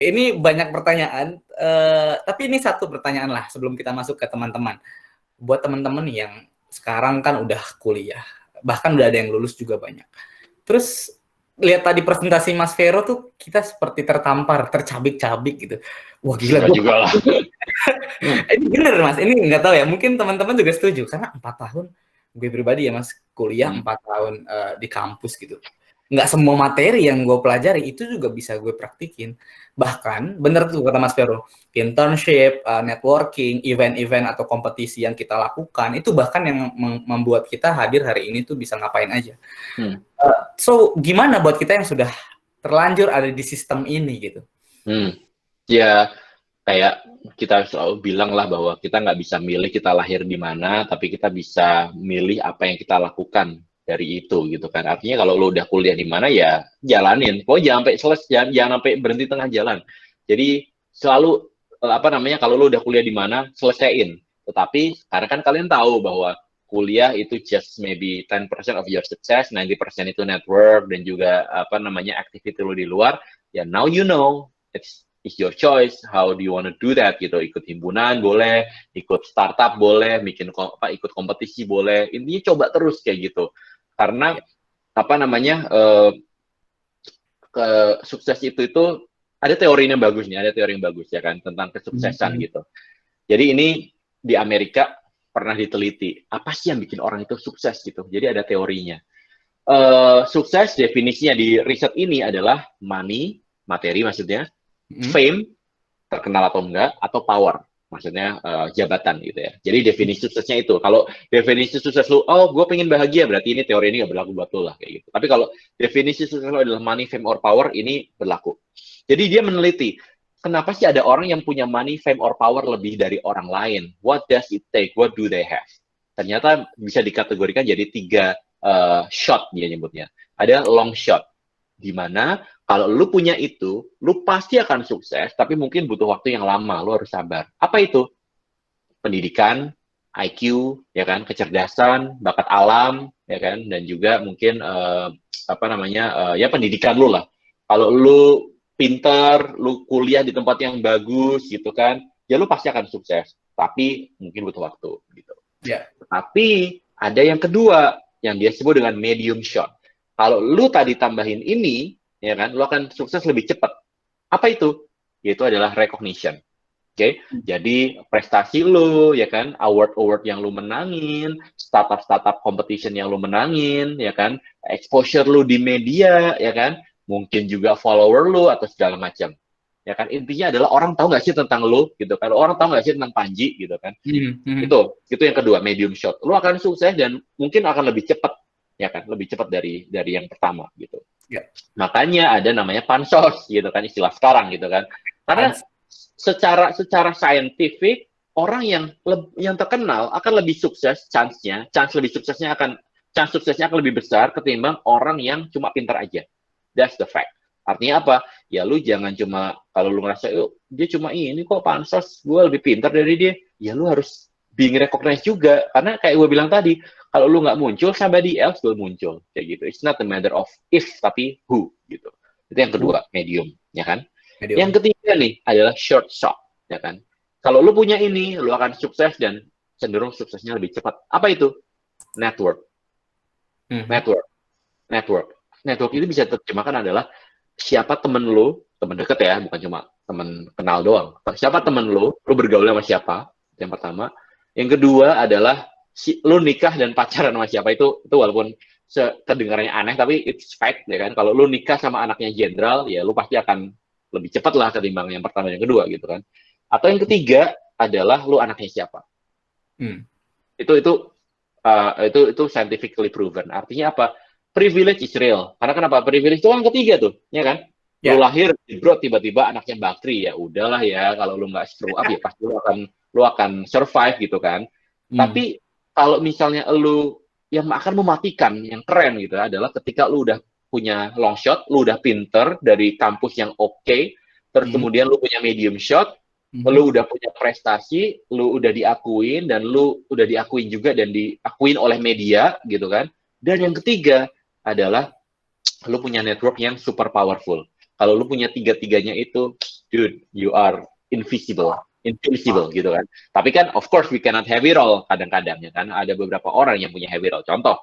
Ini banyak pertanyaan, tapi ini satu pertanyaan lah sebelum kita masuk ke teman-teman. Buat teman-teman yang sekarang kan udah kuliah, bahkan udah ada yang lulus juga banyak. Terus lihat tadi presentasi Mas Vero tuh kita seperti tertampar, tercabik-cabik gitu. Wah gila, Enggak juga lah. ini bener Mas, ini nggak tahu ya, mungkin teman-teman juga setuju, karena 4 tahun, gue pribadi ya Mas, kuliah 4 tahun di kampus gitu. Nggak semua materi yang gue pelajari itu juga bisa gue praktikin. Bahkan, bener tuh kata Mas Vero, internship, networking, event-event atau kompetisi yang kita lakukan, itu bahkan yang membuat kita hadir hari ini tuh bisa ngapain aja. So, gimana buat kita yang sudah terlanjur ada di sistem ini gitu? Ya, kayak kita selalu bilang lah bahwa kita nggak bisa milih kita lahir di mana, tapi kita bisa milih apa yang kita lakukan dari itu gitu kan. Artinya kalau lo udah kuliah di mana ya jalanin. Pokoknya jangan sampai selesai, jangan sampai berhenti tengah jalan. Jadi selalu apa namanya, kalau lo udah kuliah di mana selesaiin. Tetapi karena kan kalian tahu bahwa kuliah itu just maybe 10% of your success, 90% itu network dan juga apa namanya activity lo di luar. Ya now you know, it's your choice how do you want to do that gitu. Ikut himpunan boleh, ikut startup boleh, ikut kompetisi boleh, intinya coba terus kayak gitu. Karena apa namanya sukses itu ada teorinya bagus nih, ada teori yang bagus ya kan tentang kesuksesan gitu. Jadi ini di Amerika pernah diteliti apa sih yang bikin orang itu sukses gitu. Jadi ada teorinya. Sukses definisinya di riset ini adalah money, materi maksudnya, fame, terkenal atau enggak, atau power, maksudnya jabatan gitu ya. Jadi definisi suksesnya itu. Kalau definisi sukses lu, oh gue pengen bahagia, berarti ini teori ini nggak berlaku buat lu lah kayak gitu. Tapi kalau definisi sukses lu adalah money, fame, or power, ini berlaku. Jadi dia meneliti, kenapa sih ada orang yang punya money, fame, or power lebih dari orang lain? What does it take? What do they have? Ternyata bisa dikategorikan jadi 3 shot dia nyebutnya. Ada long shot, di mana kalau lu punya itu, lu pasti akan sukses, tapi mungkin butuh waktu yang lama, lu harus sabar. Apa itu? Pendidikan, IQ, ya kan, kecerdasan, bakat alam, ya kan, dan juga mungkin apa namanya, ya pendidikan lu lah. Kalau lu pinter, lu kuliah di tempat yang bagus gitu kan, ya lu pasti akan sukses. Tapi mungkin butuh waktu gitu. Tapi ada yang kedua yang dia sebut dengan medium shot. Kalau lu tadi tambahin ini, ya kan, lu akan sukses lebih cepat. Apa itu? Yaitu adalah recognition. Oke, jadi prestasi lu, ya kan, award yang lu menangin, startup competition yang lu menangin, ya kan, exposure lu di media, ya kan, mungkin juga follower lu atau segala macam. Ya kan, intinya adalah orang tahu nggak sih tentang lu gitu kan, orang tahu nggak sih tentang Panji gitu kan. Itu yang kedua, medium shot. Lu akan sukses dan mungkin akan lebih cepat, ya kan, lebih cepat dari yang pertama gitu. Makanya ada namanya pansos gitu kan, istilah sekarang gitu kan. Karena secara saintifik, orang yang terkenal akan lebih sukses, chance suksesnya akan lebih besar ketimbang orang yang cuma pintar aja. That's the fact. Artinya apa? Ya lu jangan cuma, kalau lu ngerasa, dia cuma ini kok pansos, gue lebih pintar dari dia, ya lu harus being recognized juga. Karena kayak gue bilang tadi, kalau lu nggak muncul, somebody else will muncul. Kayak gitu. It's not a matter of if, tapi who. Gitu. Itu yang kedua, medium. Ya kan? Yang ketiga nih, adalah short shot. Ya kan? Kalau lu punya ini, lu akan sukses dan cenderung suksesnya lebih cepat. Apa itu? Network. Network itu bisa terjemahkan adalah siapa temen lu, temen deket ya, bukan cuma temen kenal doang. Siapa temen lu bergaul sama siapa, yang pertama. Yang kedua adalah lu nikah dan pacaran sama siapa, itu walaupun kedengarannya aneh, tapi it's fact, ya kan. Kalau lu nikah sama anaknya jenderal, ya lu pasti akan lebih cepat lah ketimbang yang pertama dan yang kedua, gitu kan. Atau yang ketiga adalah lu anaknya siapa. Itu scientifically proven. Artinya apa? Privilege is real. Karena kenapa? Privilege itu kan ketiga tuh, ya kan? Lu lahir, bro, tiba-tiba anaknya bakteri, ya udahlah ya, kalau lu nggak screw up ya pasti lu akan survive gitu kan. Tapi kalau misalnya lu yang akan mematikan, yang keren gitu adalah ketika lu udah punya long shot, lu udah pinter dari kampus yang oke, terus kemudian lu punya medium shot, lu udah punya prestasi, lu udah diakuin, dan lu udah diakuin juga dan diakuin oleh media gitu kan. Dan yang ketiga adalah lu punya network yang super powerful. Kalau lu punya tiga-tiganya itu, dude, you are invincible gitu kan. Tapi kan, of course, we cannot heavy roll kadang-kadang ya kan. Ada beberapa orang yang punya heavy roll. Contoh,